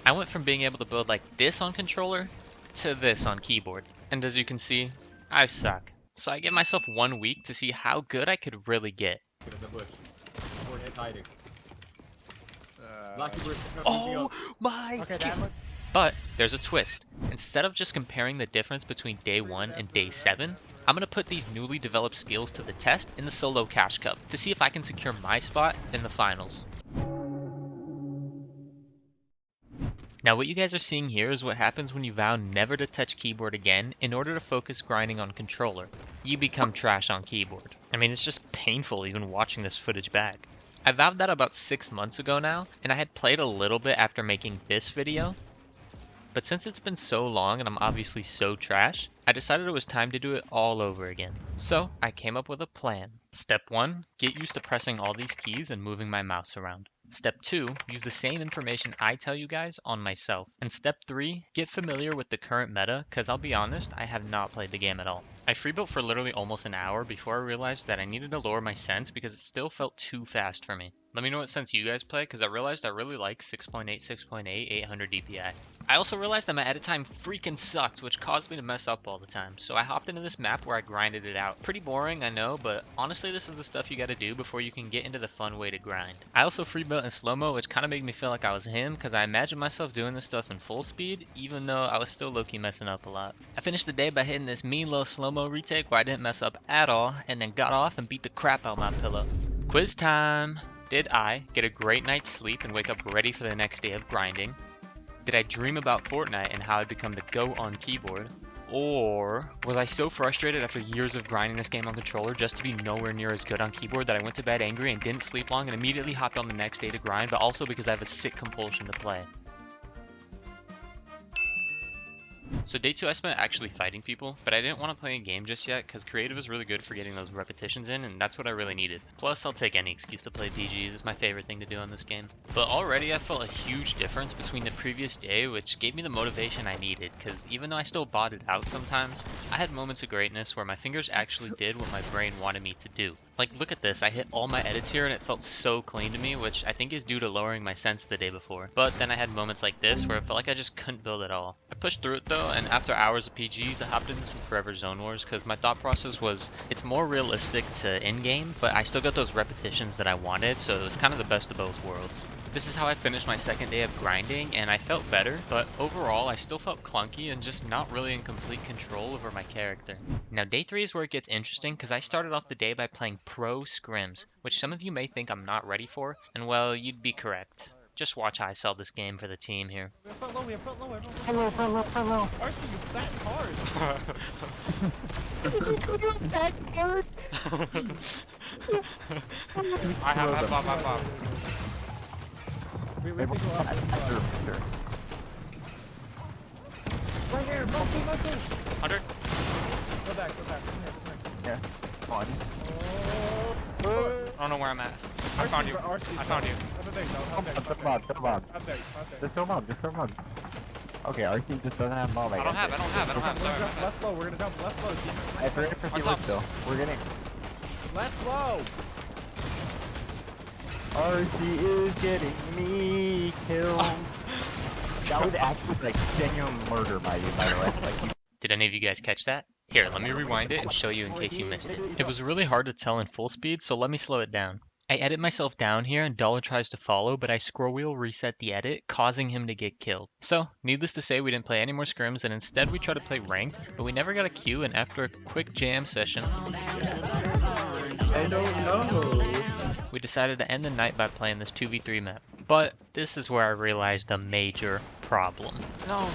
I went from being able to build like this on controller to this on keyboard. And as you can see, I suck. So I give myself 1 week to see how good I could really get. In the bush. Fortnite's hiding. Lucky Bruce. Oh my Okay, god! that look. But there's a twist. Instead of just comparing the difference between day 1 and day 7, I'm going to put these newly developed skills to the test in the solo cash cup to see if I can secure my spot in the finals. Now what you guys are seeing here is what happens when you vow never to touch keyboard again in order to focus grinding on controller. You become trash on keyboard. I mean, it's just painful even watching this footage back. I vowed that about 6 months ago now, and I had played a little bit after making this video, but since it's been so long and I'm obviously so trash, I decided it was time to do it all over again. So I came up with a plan. Step 1, get used to pressing all these keys and moving my mouse around. Step 2, use the same information I tell you guys on myself. And step 3, get familiar with the current meta, cause I'll be honest, I have not played the game at all. I freebuilt for literally almost an hour before I realized that I needed to lower my sense because it still felt too fast for me. Let me know what sense you guys play, cause I realized I really like 6.8, 6.8, 800 DPI. I also realized that my edit time freaking sucked, which caused me to mess up all the time, so I hopped into this map where I grinded it out. Pretty boring, I know, but honestly this is the stuff you gotta do before you can get into the fun way to grind. I also freebuilt in slow-mo, which kinda made me feel like I was him, because I imagined myself doing this stuff in full speed, even though I was still low-key messing up a lot. I finished the day by hitting this mean little slow-mo retake where I didn't mess up at all, and then got off and beat the crap out of my pillow. Quiz time! Did I get a great night's sleep and wake up ready for the next day of grinding? Did I dream about Fortnite and how I'd become the GOAT on keyboard? Or was I so frustrated after years of grinding this game on controller just to be nowhere near as good on keyboard that I went to bed angry and didn't sleep long and immediately hopped on the next day to grind, but also because I have a sick compulsion to play? So day 2 I spent actually fighting people, but I didn't want to play a game just yet because creative is really good for getting those repetitions in, and that's what I really needed. Plus I'll take any excuse to play PGs, it's my favorite thing to do on this game. But already I felt a huge difference between the previous day, which gave me the motivation I needed, because even though I still bought it out sometimes, I had moments of greatness where my fingers actually did what my brain wanted me to do. Like, look at this, I hit all my edits here and it felt so clean to me, which I think is due to lowering my sense the day before. But then I had moments like this where it felt like I just couldn't build at all. I pushed through it though, and after hours of PGs, I hopped into some Forever Zone Wars because my thought process was, it's more realistic to Endgame, but I still got those repetitions that I wanted, so it was kind of the best of both worlds. This is how I finished my second day of grinding, and I felt better, but overall I still felt clunky and just not really in complete control over my character. Now day 3 is where it gets interesting because I started off the day by playing pro scrims, which some of you may think I'm not ready for, and well, you'd be correct. Just watch how I sell this game for the team here. We have front low, front low. RC, you fat card. Fat card. I have. We have to go up. Right here, monkey. 100? Go back. Come here. Yeah. On. I don't know where I'm at. I found you. I found you. Just throw mob. Okay, RC just doesn't have mob. I don't have. Sorry. Left low, we're gonna jump left low. I 350 wood still. We're getting. Left low. RC is getting me killed. That was actually like genuine murder by you, by the way. Like you. Did any of you guys catch that? Here, let me rewind it and show you in case you missed it. It was really hard to tell in full speed, so let me slow it down. I edit myself down here and Dollar tries to follow, but I scroll wheel reset the edit, causing him to get killed. So, needless to say, we didn't play any more scrims and instead we tried to play ranked, but we never got a queue, and after a quick jam session, I don't know. we decided to end the night by playing this 2v3 map. But this is where I realized a major problem. No.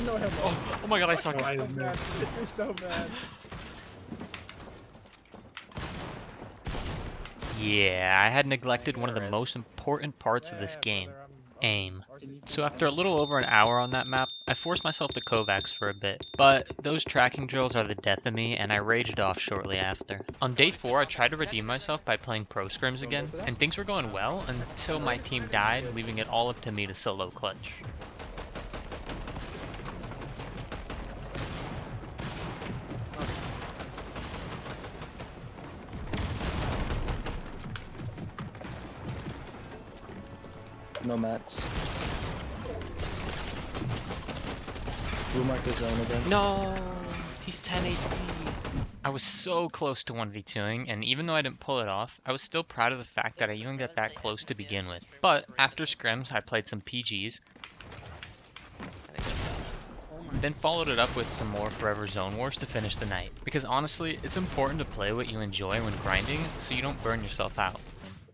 No, Oh my god, I suck. You're so bad. Yeah, I had neglected one of the most important parts of this game, aim. So after a little over an hour on that map, I forced myself to Kovacs for a bit, but those tracking drills are the death of me and I raged off shortly after. On day 4 I tried to redeem myself by playing pro scrims again, and things were going well until my team died, leaving it all up to me to solo clutch. No mats. Blue mark is zone again. No! He's 10 HP! I was so close to 1v2ing, and even though I didn't pull it off, I was still proud of the fact that I even got that close to begin with. But after scrims, I played some PGs, then followed it up with some more Forever Zone Wars to finish the night. Because honestly, it's important to play what you enjoy when grinding, so you don't burn yourself out.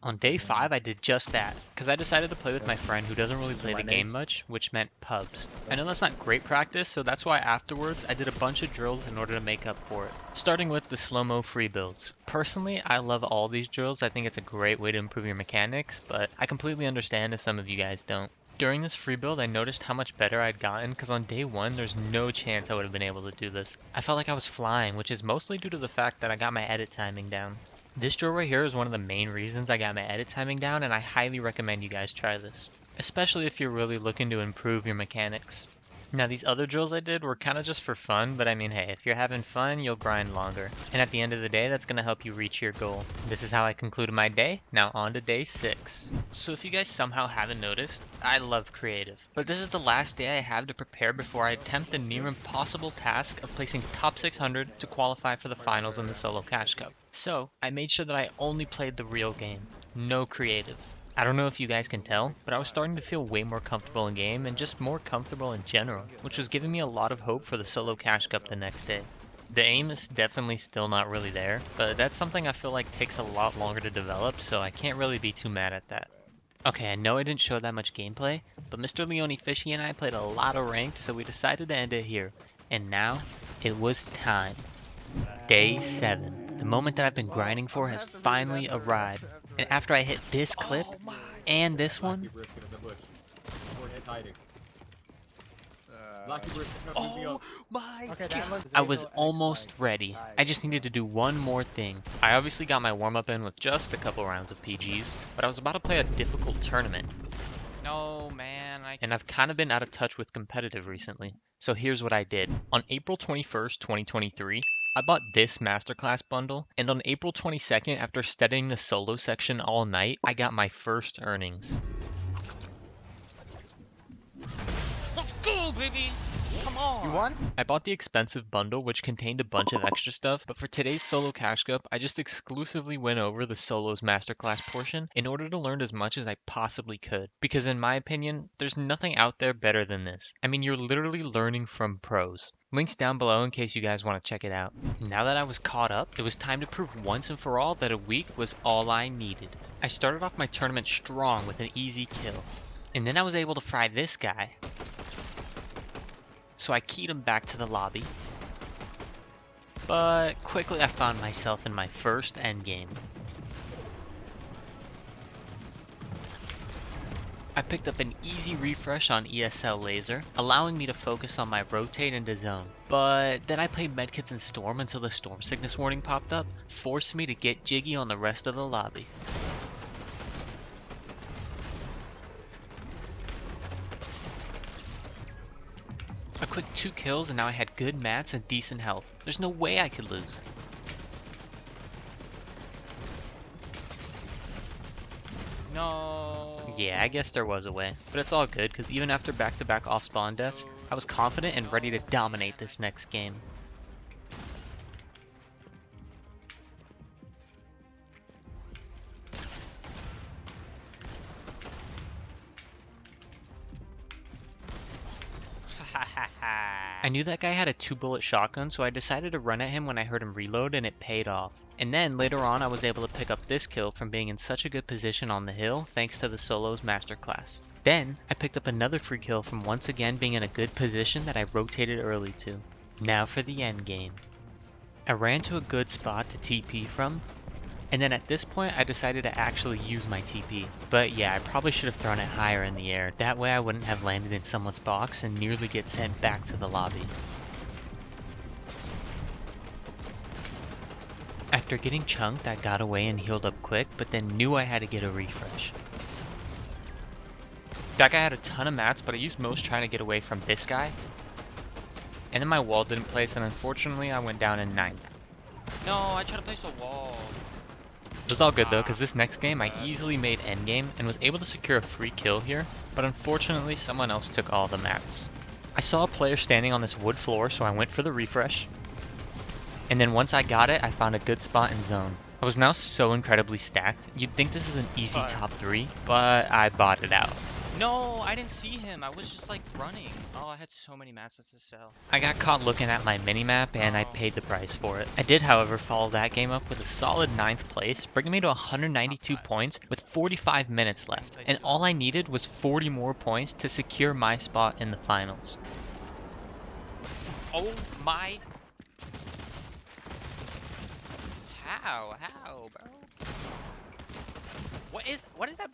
On day 5, I did just that, because I decided to play with my friend who doesn't really play the game much, which meant pubs. I know that's not great practice, so that's why afterwards I did a bunch of drills in order to make up for it. Starting with the slow-mo free builds. Personally, I love all these drills. I think it's a great way to improve your mechanics, but I completely understand if some of you guys don't. During this free build, I noticed how much better I'd gotten, because on day 1, there's no chance I would have been able to do this. I felt like I was flying, which is mostly due to the fact that I got my edit timing down. This drill right here is one of the main reasons I got my edit timing down, and I highly recommend you guys try this, especially if you're really looking to improve your mechanics. Now these other drills I did were kind of just for fun, but I mean hey, if you're having fun, you'll grind longer. And at the end of the day, that's going to help you reach your goal. This is how I concluded my day. Now on to day 6. So if you guys somehow haven't noticed, I love creative. But this is the last day I have to prepare before I attempt the near impossible task of placing top 600 to qualify for the finals in the Solo Cash Cup. So I made sure that I only played the real game, no creative. I don't know if you guys can tell, but I was starting to feel way more comfortable in game and just more comfortable in general, which was giving me a lot of hope for the Solo Cash Cup the next day. The aim is definitely still not really there, but that's something I feel like takes a lot longer to develop, so I can't really be too mad at that. Okay, I know I didn't show that much gameplay, but Mr. Leone Fishy and I played a lot of ranked, so we decided to end it here. And now, it was time. Day 7. The moment that I've been grinding for has finally arrived. And after I hit this clip, and this one, Oh my god! I was almost ready. I just needed to do one more thing. I obviously got my warm-up in with just a couple rounds of PGs, but I was about to play a difficult tournament. No man, And I've kind of been out of touch with competitive recently. So here's what I did. On April 21st, 2023, I bought this masterclass bundle, and on April 22nd, after studying the solo section all night, I got my first earnings. let's go, baby! Come on! You won? I bought the expensive bundle, which contained a bunch of extra stuff, but for today's Solo Cash Cup, I just exclusively went over the Solos Masterclass portion in order to learn as much as I possibly could. Because in my opinion, there's nothing out there better than this. I mean, you're literally learning from pros. Links down below in case you guys want to check it out. Now that I was caught up, it was time to prove once and for all that a week was all I needed. I started off my tournament strong with an easy kill. And then I was able to fry this guy. So I keyed him back to the lobby. But quickly I found myself in my first endgame. I picked up an easy refresh on ESL Laser, allowing me to focus on my rotate into zone. But then I played medkits in Storm until the Storm Sickness warning popped up, forced me to get jiggy on the rest of the lobby. A quick 2 kills and now I had good mats and decent health. There's no way I could lose. No. Yeah, I guess there was a way, but it's all good because even after back-to-back off-spawn deaths, I was confident and ready to dominate this next game. I knew that guy had a 2-bullet shotgun, so I decided to run at him when I heard him reload, and it paid off. And then later on I was able to pick up this kill from being in such a good position on the hill thanks to the Solos Masterclass. Then I picked up another free kill from once again being in a good position that I rotated early to. Now for the end game. I ran to a good spot to TP from, and then at this point I decided to actually use my TP. But yeah, I probably should have thrown it higher in the air. That way I wouldn't have landed in someone's box and nearly get sent back to the lobby. After getting chunked, I got away and healed up quick, but then knew I had to get a refresh. That guy had a ton of mats, but I used most trying to get away from this guy. And then my wall didn't place, and unfortunately I went down in 9th. No, I tried to place a wall. It was all good though, because this next game I easily made endgame and was able to secure a free kill here, but unfortunately someone else took all the mats. I saw a player standing on this wood floor, so I went for the refresh. And then once I got it, I found a good spot in zone. I was now so incredibly stacked, you'd think this is an easy Fire. top 3, but I bought it out. No, I didn't see him. I was just like running. Oh, I had so many mats to sell. I got caught looking at my minimap and I Oh. paid the price for it. I did, however, follow that game up with a solid 9th place, bringing me to 192 points with 45 minutes left. And all I needed was 40 more points to secure my spot in the finals. Oh my. How, bro? What is that?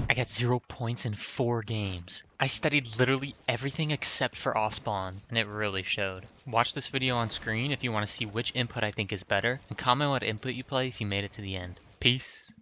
I got 0 points in 4 games. I studied literally everything except for off-spawn, and it really showed. Watch this video on screen if you want to see which input I think is better, and comment what input you play if you made it to the end. Peace.